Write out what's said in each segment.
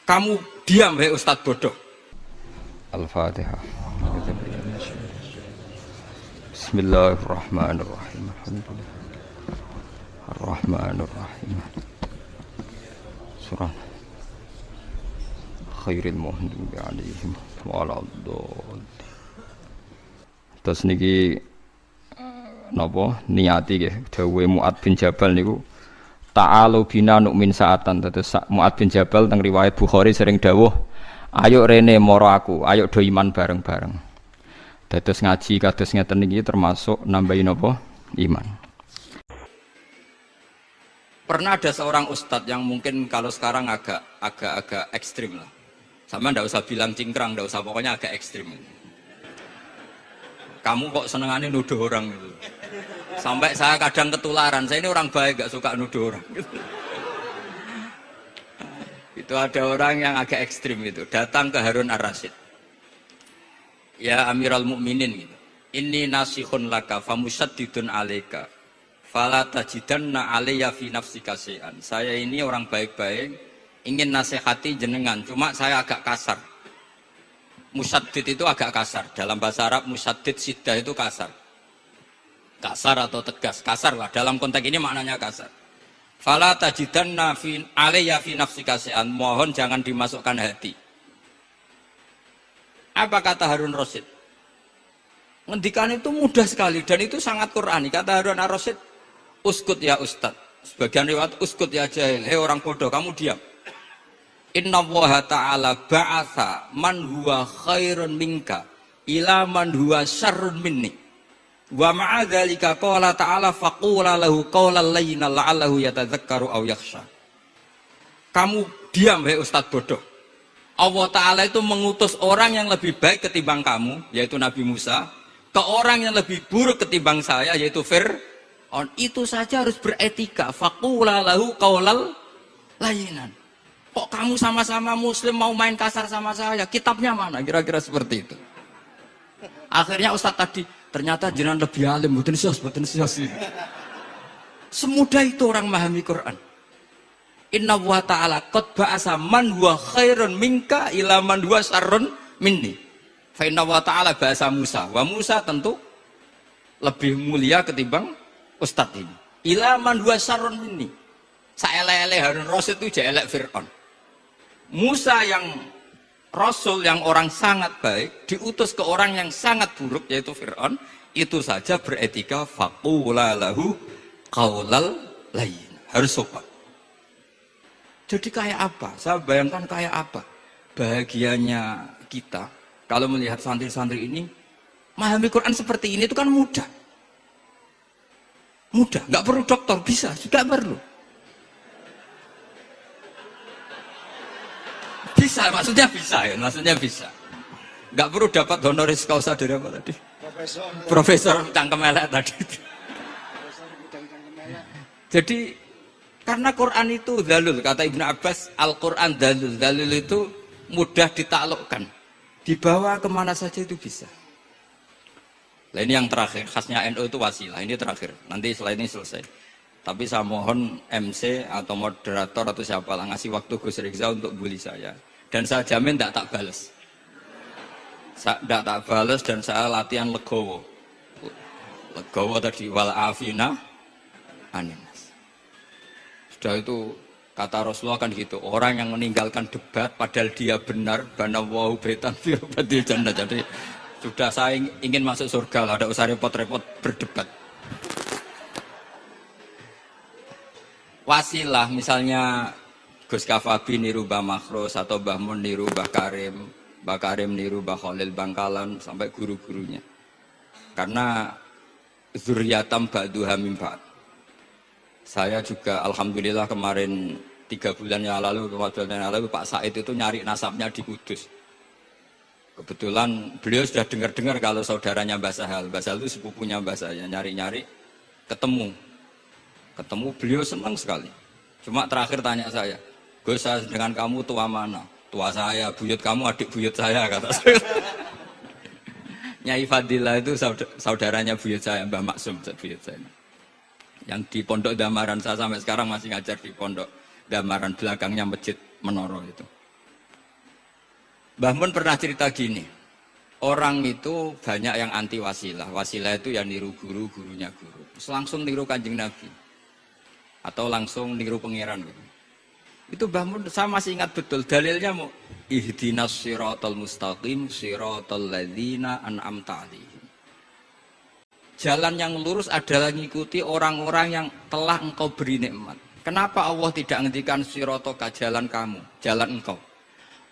Kamu diam, hei Ustadz bodoh. Al-Fatihah. Bismillahirrahmanirrahim. Alhamdulillah. Ar-Rahmanirrahim. Surah Khairil Muhdubi alaihim waladhdallin. Terus niki napa niati nggih dawuhe Mu'ad bin Jabal niku ta'alu bina nu'min sa'atan. Terus Mu'ad bin Jabal teng riwayat Bukhari sering dawuh, ayo rene moro aku, ayo do iman bareng-bareng. Dados ngaji kados ngeten niki termasuk nambahi napa? Iman. Pernah ada seorang ustadz yang mungkin kalau sekarang agak ekstrim lah. Sama ndak usah bilang cingkrang, ndak usah, pokoknya agak ekstrim. Kamu kok senengannya nuduh orang gitu. Sampai saya kadang ketularan, saya ini orang baik gak suka nuduh orang gitu. Itu ada orang yang agak ekstrim itu, datang ke Harun Ar-Rasyid. Ya Amirul Mukminin gitu. Inni nasihun laka famusaddidun alaika. Fala tajidanna alayya fi nafsika syai'an. Saya ini orang baik-baik, ingin nasihati jenengan, cuma saya agak kasar. Musaddid itu agak kasar. Dalam bahasa Arab musaddid siddah itu kasar. Kasar atau tegas, kasar lah. Dalam konteks ini maknanya kasar. Fala tajidanna fi alayya fi nafsika syai'an. Mohon jangan dimasukkan hati. Apa kata Harun Rasyid? Ngendikan itu mudah sekali dan itu sangat Qur'ani. Kata Harun Ar-Rasyid, uskut ya Ustad. Sebagian riwayat uskut ya jahil. Hei orang bodoh, kamu diam. Inna Allaha ta'ala ba'atha man huwa khairun minka ila man huwa syarrun minni. Wa ma'adzalika qala ta'ala faqula lahu qawlan layyina la'allahu yatadzakkaru aw yakhsha. Kamu diam, hei Ustad bodoh. Allah Ta'ala itu mengutus orang yang lebih baik ketimbang kamu, yaitu Nabi Musa, ke orang yang lebih buruk ketimbang saya, yaitu Fir'aun. Itu saja harus beretika. Faqula lahu qawlan layyinan. Kok kamu sama-sama muslim mau main kasar sama saya? Kitabnya mana? Kira-kira seperti itu. Akhirnya Ustadz tadi, ternyata jenengan lebih alim, mboten sios. Semudah itu orang memahami Quran. Inna wa ta'ala qad ba'asa man huwa khairun minka ila man huwa syarrun minni. Fa inna wa ta'ala ba'asa Musa. Wa Musa tentu lebih mulia ketimbang Ustadz ini. Ila man huwa syarrun minni. Saelek-elek Harun Rasyid itu jelek Fir'aun. Musa yang Rasul yang orang sangat baik diutus ke orang yang sangat buruk yaitu Fir'aun, itu saja beretika faqula lahu qaulal layyin. Harus sopan. Jadi kayak apa? Saya bayangkan kayak apa bahagianya kita kalau melihat santri-santri ini memahami Quran seperti ini. Itu kan mudah. Mudah, nggak perlu dokter, bisa, juga perlu. Bisa, maksudnya bisa. Nggak perlu dapat honoris causa dari apa tadi? Profesor cangkem elek tadi. Jadi karena Quran itu dalul, kata Ibnu Abbas, Al-Quran dalul. Dalul itu mudah ditaklukkan. Dibawa kemana saja itu bisa. Nah ini yang terakhir, khasnya NU itu wasilah. Ini terakhir, nanti setelah ini selesai. Tapi saya mohon MC atau moderator atau siapa lah ngasih waktu Gus Rizal untuk bully saya. Dan saya jamin tidak tak balas. Tidak tak balas dan saya latihan legowo. Legowo tadi, wal afina anin. Sudah itu kata Rasulullah kan gitu, orang yang meninggalkan debat padahal dia benar, banallahu baitan fil jannah. Jadi sudah saya ingin masuk surga lah, ada usah repot-repot berdebat. Wasilah misalnya Gus Kafabi niru Mbah Makhrus atau Mbah Mun niru Mbah Karim niru Mbah Khalil Bangkalan sampai guru-gurunya. Karena zuriyatam ba'duha min ba'd. Saya juga alhamdulillah kemarin 3 bulan yang lalu, 4 bulan yang lalu Pak Said itu nyari nasabnya di Kudus. Kebetulan beliau sudah dengar-dengar kalau saudaranya Mbah Sahal. Mbah Sahal itu sepupunya Mbah saya, nyari-nyari ketemu beliau senang sekali. Cuma terakhir tanya saya, Gus, saya dengan kamu tua mana? Tua saya, buyut kamu adik buyut saya, kata saya. Nyai Fadillah itu saudaranya buyut saya, Mbah Maksum buyut saya. Yang di pondok Damaran, saya sampai sekarang masih ngajar di pondok Damaran, belakangnya masjid Menoro itu. Mbah Mun pernah cerita gini, orang itu banyak yang anti wasilah. Wasilah itu ya niru guru, gurunya guru. Terus langsung niru Kanjeng Nabi. Atau langsung niru pangeran gitu. Itu Mbah Mun, saya masih ingat betul dalilnya mau ihdinas siratal mustaqim siratal ladzina an'amta 'alaihim. Jalan yang lurus adalah mengikuti orang-orang yang telah engkau beri nikmat. Kenapa Allah tidak ngendikan siratoka jalan kamu, jalan engkau?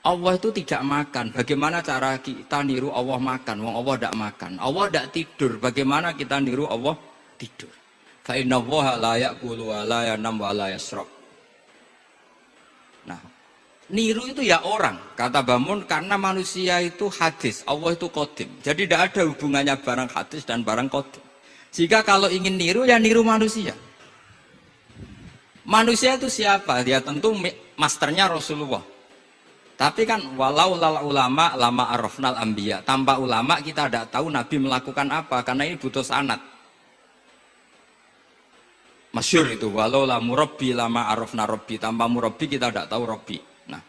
Allah itu tidak makan. Bagaimana cara kita niru Allah makan? Wong Allah tidak makan. Allah tidak tidur. Bagaimana kita niru Allah tidur? Fa inna Allaha la ya'kulu wa la yanam wa la yashrab. Nah, niru itu ya orang. Kata Bamun, karena manusia itu hadis, Allah itu qadim. Jadi tidak ada hubungannya barang hadis dan barang qadim. Jika kalau ingin niru, ya niru manusia. Manusia itu siapa? Dia tentu masternya Rasulullah. Tapi kan walau lal ulama lama arafnal anbiya. Tanpa ulama kita tidak tahu Nabi melakukan apa, karena ini butuh sanad. Masyhur itu walau la murabbi lama arafna rabbi. Tanpa murabbi kita tidak tahu rabbi. Nah,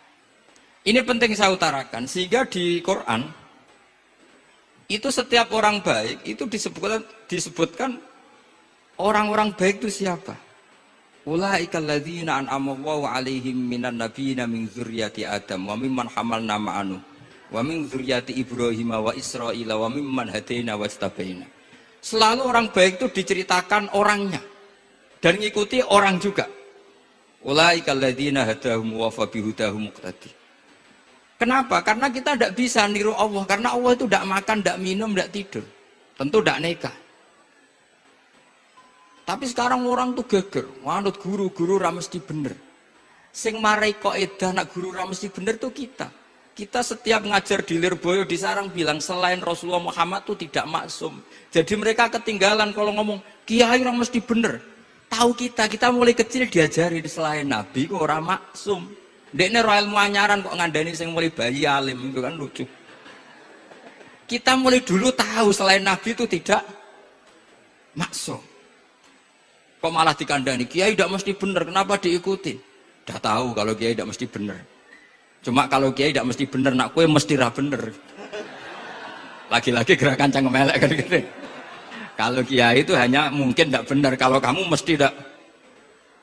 ini penting saya utarakan sehingga di Quran itu setiap orang baik itu disebutkan orang-orang baik itu siapa? Ulaikal ladzina an'ama Allahu 'alaihim minan nabiyina min dzurriyyati Adam wa mimman hamalna ma'anu wa min dzurriyyati Ibrahim wa Israila wa mimman hadaina wastabaina. Selalu orang baik itu diceritakan orangnya dan ngikuti orang juga. Ulaikal ladzina hadahum wa fa bihudahum muqtadi. Kenapa? Karena kita tidak bisa niru Allah, karena Allah itu tidak makan, tidak minum, tidak tidur. Tentu tidak nikah. Tapi sekarang orang tuh geger, manut guru ra mesti bener. Sing marai kaidah nak guru ra mesti bener tuh kita. Kita setiap ngajar di Lirboyo di Sarang bilang selain Rasulullah Muhammad tuh tidak maksum. Jadi mereka ketinggalan kalau ngomong kiai ra mesti bener. Tahu kita mulai kecil diajari di selain Nabi kok ora maksum. Ndekne ro ilmu anyaran kok ngandani sing mulai bayi alim itu kan lucu. Kita mulai dulu tahu selain Nabi itu tidak maksum. Kok malah dikandani, kiai tidak mesti benar, kenapa diikuti? Udah tahu kalau kiai tidak mesti benar. Cuma kalau kiai tidak mesti benar, nak kue mesti ra benar. Lagi-lagi gerakan cangkem elek kan gitu. Kalau kiai itu hanya mungkin tidak benar, kalau kamu mesti tidak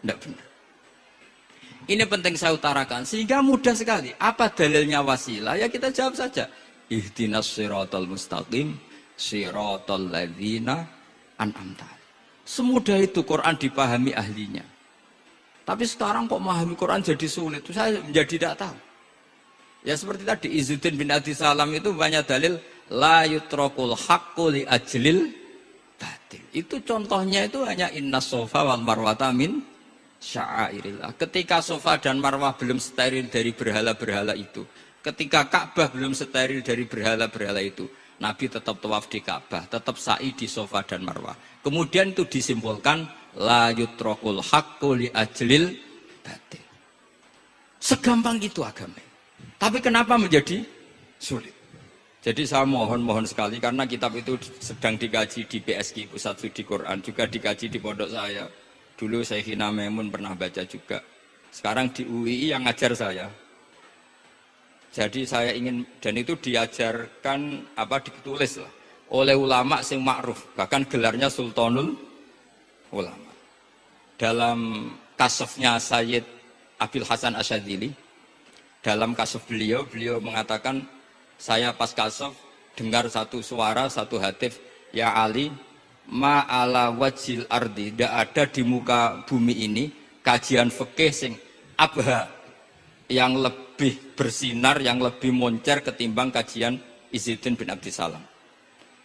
benar. Ini penting saya utarakan, sehingga mudah sekali. Apa dalilnya wasilah? Ya kita jawab saja. Ihdinas siratal mustaqim, siratal ladzina an'amta. Semudah itu Quran dipahami ahlinya. Tapi sekarang kok memahami Quran jadi sulit. Saya menjadi tidak tahu. Ya seperti tadi Izzuddin bin Adi Salam itu banyak dalil la yutrakul haqqu li ajlil batil. Itu contohnya itu hanya innas sofa wal marwata min sya'airillah. Ketika sofa dan marwah belum steril dari berhala-berhala itu. Ketika Ka'bah belum steril dari berhala-berhala itu. Nabi tetap tawaf di Ka'bah, tetap sa'i di sofa dan marwah. Kemudian itu disimpulkan la yutrakul haqqu li ajlil batil. Segampang itu agama. Tapi kenapa menjadi sulit? Jadi saya mohon sekali karena kitab itu sedang dikaji di PSQ Pusat Studi Quran, juga dikaji di pondok saya. Dulu Syekhina Maimun pernah baca juga. Sekarang di UII yang ngajar saya. Jadi saya ingin, dan itu diajarkan ditulis lah oleh ulama sing ma'ruf, bahkan gelarnya Sultanul Ulama. Dalam kasafnya Sayyid Abil Hasan Asyadzili, dalam kasaf beliau mengatakan, saya pas kasaf dengar satu suara, satu hatif, ya Ali, ma'ala wajil ardi, tidak ada di muka bumi ini kajian fikih sing abha, yang lebih bersinar, yang lebih moncer ketimbang kajian Izzuddin bin Abdi Salam.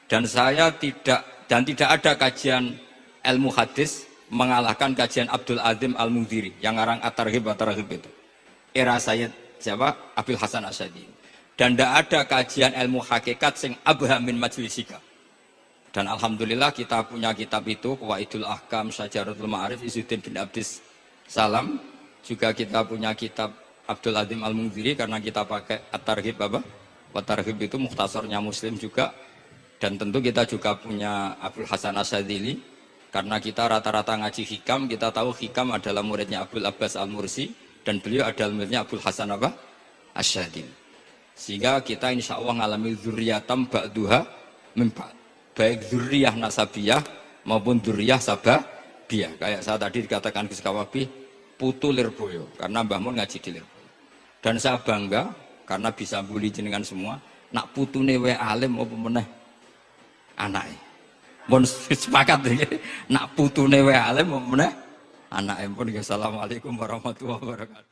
Dan saya tidak ada kajian ilmu hadis mengalahkan kajian Abdul Azim Al-Mundhiri yang ngarang At-Targhib itu. Era Sayyid siapa? Abil Hasan Asyadzili. Dan tidak ada kajian ilmu hakikat sing abha min majlisika. Dan alhamdulillah kita punya kitab itu, Qawaidul Ahkam, Syajaratul Ma'arif, Izzuddin bin Abdi Salam. Juga kita punya kitab Abdul Azim Al-Mundhiri karena kita pakai At-Targhib At-Targhib itu mukhtasarnya Muslim juga. Dan tentu kita juga punya Abul Hasan Asyadzili karena kita rata-rata ngaji hikam, kita tahu hikam adalah muridnya Abdul Abbas Al-Mursi dan beliau adalah muridnya Abul Hasan Asyadzili. Sehingga kita insya Allah ngalami dzurriyatam ba'duha min ba'd. Baik dzurriyah nasabiyah maupun dzurriyah sababiyah. Kayak saya tadi dikatakan Gus Kawabi, putu Lirboyo karena Mbah Mun ngaji di Lirboyo. Dan saya bangga karena bisa bully jenengan semua. Nak putune wae alim apa meneh anake. Mun sepakat iki, nak putune wae alim apa meneh anake. Pun assalamualaikum warahmatullahi wabarakatuh.